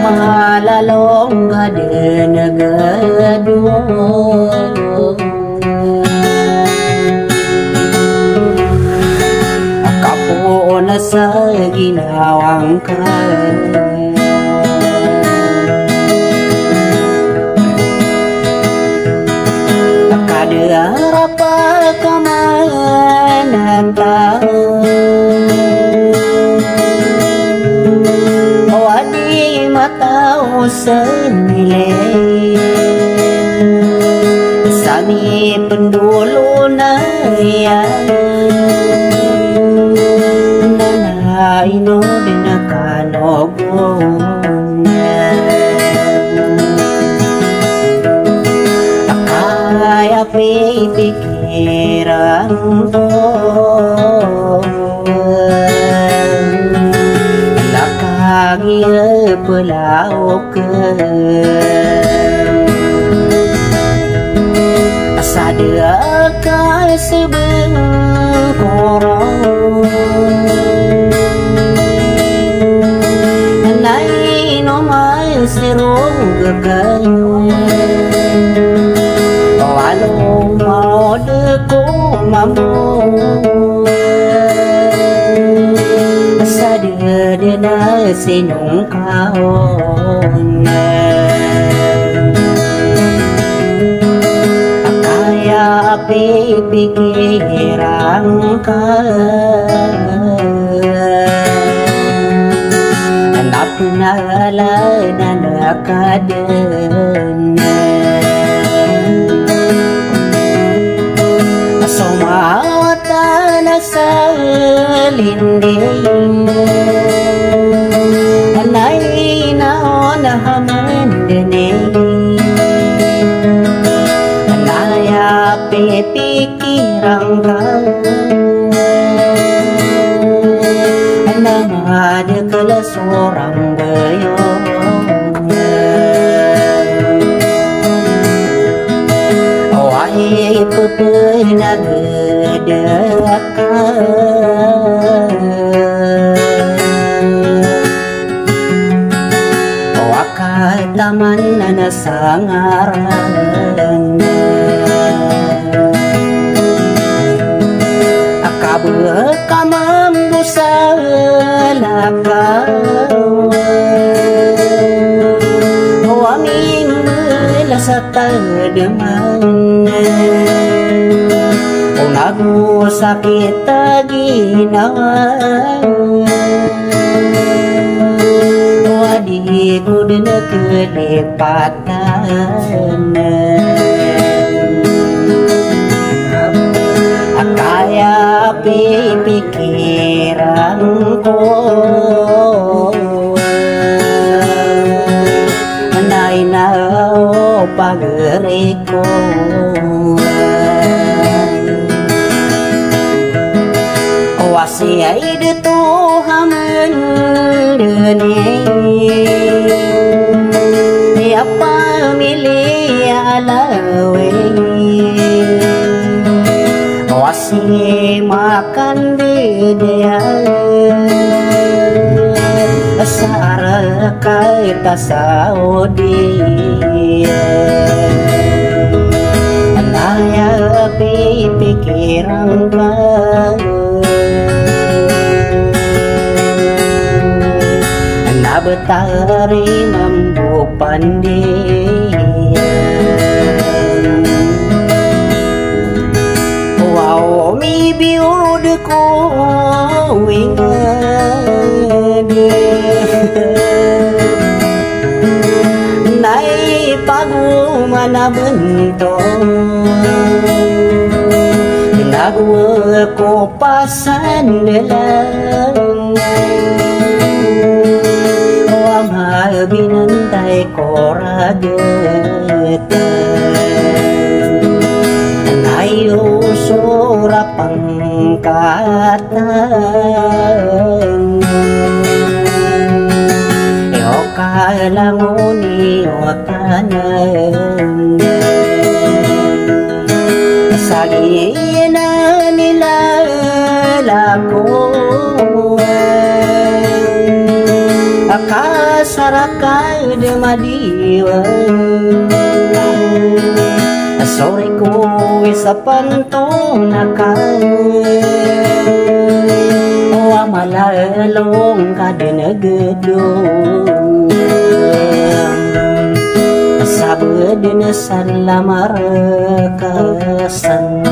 malalong gade nagaduh Akapo na sa ginawang ka Akadara pa kamanan tao Matao sa nilay Sami pendulo na yan Nanaino din nakanogon Akaya pipikiran ko Nakagya pulaok Asada ka sebeng korong Nanay no may sirong gagay Walong maude ko mamong Asada na sinong kaon Akaya pipikiran ka Anak nala na nakadan Sumawata na sa linding Anay na haman dinig Anaya pipikirang ka Anangada kala sorang bayong Away pupuy nagdadakan Taman na nasangaran Akabot ka mambusa lakaw Huwaming mula sa tadaman Kung nagusakit ginawa Di ko din kelipatan Akaya pipikiran ko Anay na o pagri ko Wasi ay dito haman Ni apa milih alawe Wasi makan di dia Asara kaita saudi Anaya pipikiran ka Betari mambu pandian Wow mi biud ko wingade Nai pagu mana bentong Nagwa ko pasan delang Binantai koragetan Ayo surapang katan Yo kalanguni otanan Sagina nila lakuan sarakay de madiwan sore ko sa pantong nakay wa malalong kadinagedong sabed na salamar kasan